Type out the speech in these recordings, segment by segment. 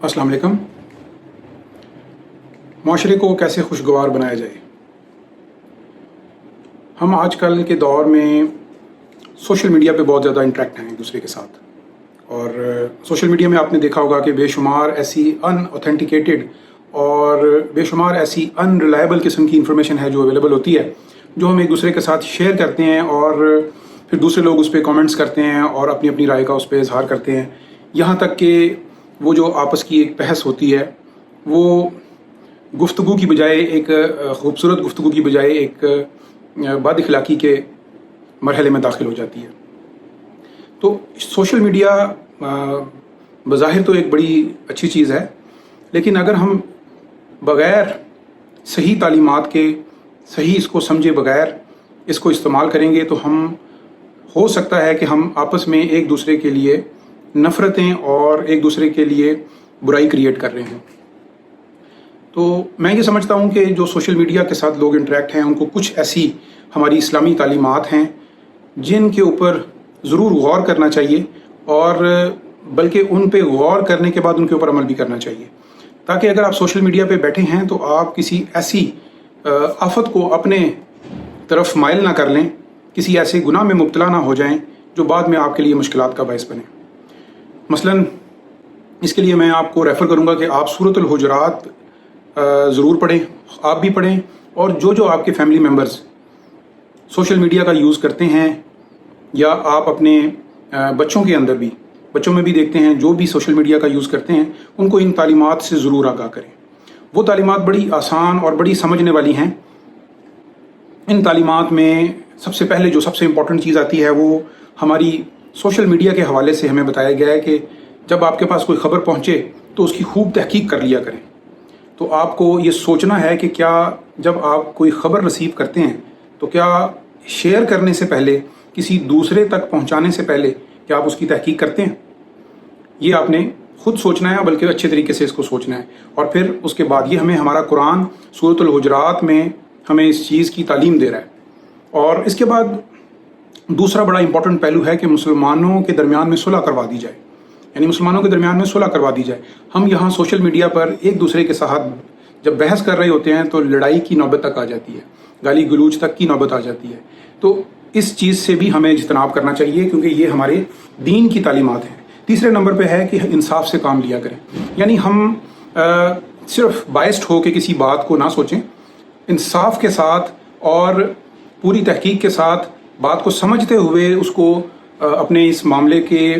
अस्सलाम वालेकुम। माशरे को कैसे खुशगवार बनाया जाए। हम आजकल के दौर में सोशल मीडिया पे बहुत ज़्यादा इंटरेक्ट हैं एक दूसरे के साथ, और सोशल मीडिया में आपने देखा होगा कि बेशुमार ऐसी अनऑथेंटिकेटेड और बेशुमार ऐसी अनरिलायबल किस्म की इंफॉर्मेशन है जो अवेलेबल होती है, जो हम एक दूसरे के साथ शेयर करते हैं और फिर दूसरे लोग उस पर कमेंट्स करते हैं और अपनी अपनी राय का उस पर इजहार करते हैं। यहाँ तक कि वो जो आपस की एक बहस होती है वो गुफ्तगू की बजाय एक खूबसूरत गुफ्तगू की बजाय एक बद अखलाकी के मरहले में दाखिल हो जाती है। तो सोशल मीडिया बज़ाहिर तो एक बड़ी अच्छी चीज़ है, लेकिन अगर हम बग़ैर सही तालीमात के, सही इसको समझे बग़ैर इसको इस्तेमाल करेंगे तो हम हो सकता है कि हम आपस में एक दूसरे के लिए नफ़रतें और एक दूसरे के लिए बुराई क्रिएट कर रहे हैं। तो मैं ये समझता हूँ कि जो सोशल मीडिया के साथ लोग इंटरेक्ट हैं उनको कुछ ऐसी हमारी इस्लामी तालीमात हैं जिनके ऊपर ज़रूर गौर करना चाहिए, और बल्कि उन पे गौर करने के बाद उनके ऊपर अमल भी करना चाहिए, ताकि अगर आप सोशल मीडिया पे बैठे हैं तो आप किसी ऐसी आफत को अपने तरफ माइल ना कर लें, किसी ऐसे गुनाह में मुब्तला ना हो जाएं जो बाद में आपके लिए मुश्किलात का बायस बने। मसलन इसके लिए मैं आपको रेफ़र करूँगा कि आप सूरतुल हुजरात ज़रूर पढ़ें, आप भी पढ़ें, और जो आपके फैमिली मेम्बर्स सोशल मीडिया का यूज़ करते हैं, या आप अपने बच्चों के अंदर भी, बच्चों में भी देखते हैं जो भी सोशल मीडिया का यूज़ करते हैं, उनको इन तालीमात से ज़रूर आगाह करें। वो तालीमात बड़ी आसान और बड़ी समझने वाली हैं। इन तालीमात में सबसे पहले जो सबसे इम्पॉर्टेंट चीज़ आती है वो हमारी सोशल मीडिया के हवाले से हमें बताया गया है कि जब आपके पास कोई ख़बर पहुँचे तो उसकी खूब तहकीक कर लिया करें। तो आपको ये सोचना है कि क्या जब आप कोई ख़बर रिसीव करते हैं तो क्या शेयर करने से पहले, किसी दूसरे तक पहुंचाने से पहले क्या आप उसकी तहकीक करते हैं। ये आपने खुद सोचना है, बल्कि अच्छे तरीके से इसको सोचना है। और फिर उसके बाद ये हमें हमारा कुरान सूरतुल हुजरात में हमें इस चीज़ की तालीम दे रहा है। और इसके बाद दूसरा बड़ा इंपॉर्टेंट पहलू है कि मुसलमानों के दरमियान में सुलह करवा दी जाए, यानी मुसलमानों के दरमियान में सुलह करवा दी जाए। हम यहाँ सोशल मीडिया पर एक दूसरे के साथ जब बहस कर रहे होते हैं तो लड़ाई की नौबत तक आ जाती है, गाली गलूज तक की नौबत आ जाती है। तो इस चीज़ से भी हमें इज्तनाब करना चाहिए, क्योंकि ये हमारे दीन की तालीमात हैं। तीसरे नंबर पे है कि इंसाफ से काम लिया करें, यानी हम सिर्फ बायस्ड हो के किसी बात को ना सोचें, इंसाफ के साथ और पूरी तहकीक के साथ बात को समझते हुए उसको अपने इस मामले के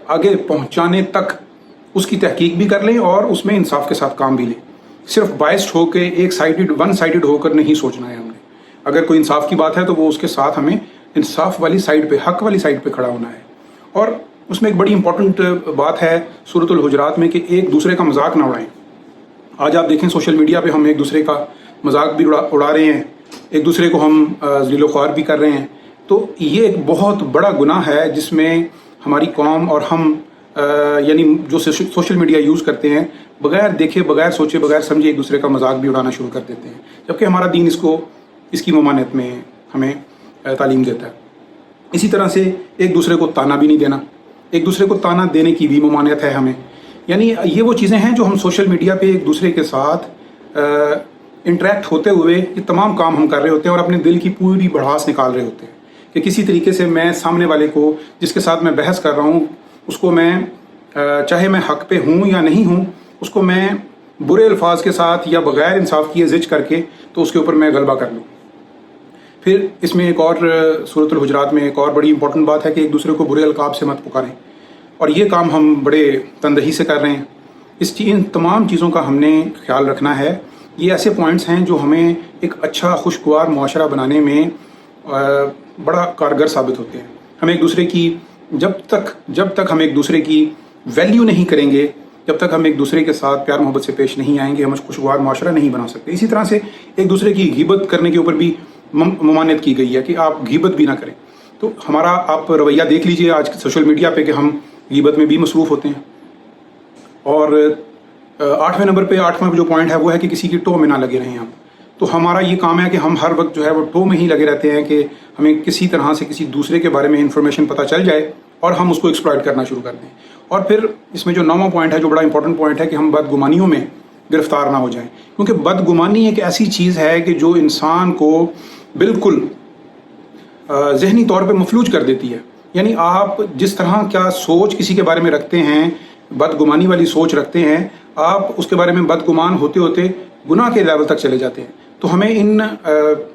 आगे पहुंचाने तक उसकी तहकीक भी कर लें और उसमें इंसाफ के साथ काम भी लें। सिर्फ बायस्ड होकर एक साइडेड, वन साइडेड होकर नहीं सोचना है हमने। अगर कोई इंसाफ की बात है तो वो उसके साथ हमें इंसाफ वाली साइड पे, हक वाली साइड पे खड़ा होना है। और उसमें एक बड़ी इंपॉर्टेंट बात है सूरतुल हुजरात में कि एक दूसरे का मजाक ना उड़ाएं। आज आप देखें सोशल मीडिया पे हम एक दूसरे का मजाक भी उड़ा रहे हैं, एक दूसरे को हम ज़लील ख्वार भी कर रहे हैं। तो ये एक बहुत बड़ा गुनाह है जिसमें हमारी कौम और हम यानी जो सोशल मीडिया यूज़ करते हैं, बगैर देखे, बगैर सोचे, बगैर समझे एक दूसरे का मजाक भी उड़ाना शुरू कर देते हैं, जबकि हमारा दीन इसकी ममानियत में हमें तालीम देता है। इसी तरह से एक दूसरे को ताना भी नहीं देना, एक दूसरे को ताना देने की भी ममानियत है हमें। यानी ये वो चीज़ें हैं जो हम सोशल मीडिया पे एक दूसरे के साथ इंटरेक्ट होते हुए ये तमाम काम हम कर रहे होते हैं, और अपने दिल की पूरी भड़ास निकाल रहे होते हैं कि किसी तरीके से मैं सामने वाले को, जिसके साथ मैं बहस कर रहा हूँ, उसको मैं चाहे मैं हक पे हूँ या नहीं हूँ, उसको मैं बुरे अल्फाज के साथ या बग़ैर इंसाफ किए ज़िज करके तो उसके ऊपर मैं गलबा कर लूँ। फिर इसमें एक और सूरतुल हुजरात में एक और बड़ी इंपॉर्टेंट बात है कि एक दूसरे को बुरे अलकाब से मत पुकारें, और ये काम हम बड़े तंदही से कर रहे हैं। इन तमाम चीज़ों का हमने ख्याल रखना है। ये ऐसे पॉइंट्स हैं जो हमें एक अच्छा खुशगवार मुआशरा बनाने में बड़ा कारगर साबित होते हैं। हम एक दूसरे की जब तक हम एक दूसरे की वैल्यू नहीं करेंगे, जब तक हम एक दूसरे के साथ प्यार मोहब्बत से पेश नहीं आएंगे, हम खुशगवार मुआशरा नहीं बना सकते। इसी तरह से एक दूसरे की गीबत करने के ऊपर भी ममानियत की गई है कि आप गीबत भी ना करें। तो हमारा आप रवैया देख लीजिए आज सोशल मीडिया पे कि हम गीबत में भी मसरूफ़ होते हैं। और 8वें नंबर पे 8वां जो पॉइंट है वो है कि किसी की टो में ना लगे रहें हम। तो हमारा ये काम है कि हम हर वक्त जो है वो टो में ही लगे रहते हैं कि हमें किसी तरह से किसी दूसरे के बारे में इंफॉर्मेशन पता चल जाए اور ہم اس کو ایکسپلائٹ کرنا شروع کر دیں. اور پھر اس میں جو 9واں پوائنٹ ہے جو بڑا امپورٹنٹ پوائنٹ ہے کہ ہم بدگمانیوں میں گرفتار نہ ہو جائیں، کیونکہ بدگمانی ایک ایسی چیز ہے کہ جو انسان کو بالکل ذہنی طور پہ مفلوج کر دیتی ہے. یعنی آپ جس طرح کیا سوچ کسی کے بارے میں رکھتے ہیں، بدگمانی والی سوچ رکھتے ہیں، آپ اس کے بارے میں بدگمان ہوتے ہوتے گناہ کے لیول تک چلے جاتے ہیں. تو ہمیں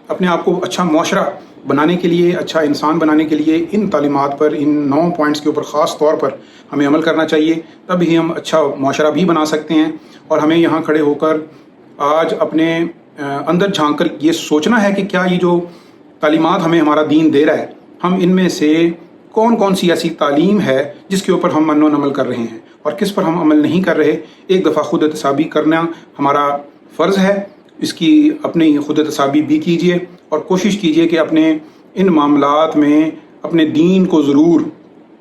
اپنے آپ کو اچھا معاشرہ بنانے کے لیے، اچھا انسان بنانے کے لیے ان تعلیمات پر، ان 9 پوائنٹس کے اوپر خاص طور پر ہمیں عمل کرنا چاہیے. تب ہی ہم اچھا معاشرہ بھی بنا سکتے ہیں. اور ہمیں یہاں کھڑے ہو کر آج اپنے اندر جھانک کر یہ سوچنا ہے کہ کیا یہ جو تعلیمات ہمیں ہمارا دین دے رہا ہے، ہم ان میں سے کون کون سی ایسی تعلیم ہے جس کے اوپر ہم من و عمل کر رہے ہیں اور کس پر ہم عمل نہیں کر رہے. ایک دفعہ خود احتسابی کرنا ہمارا فرض ہے. اس کی اپنی خود احتسابی بھی کیجیے اور کوشش کیجیے کہ اپنے ان معاملات میں اپنے دین کو ضرور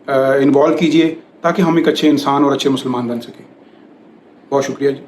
انوالو کیجیے تاکہ ہم ایک اچھے انسان اور اچھے مسلمان بن سکیں. بہت شکریہ جی.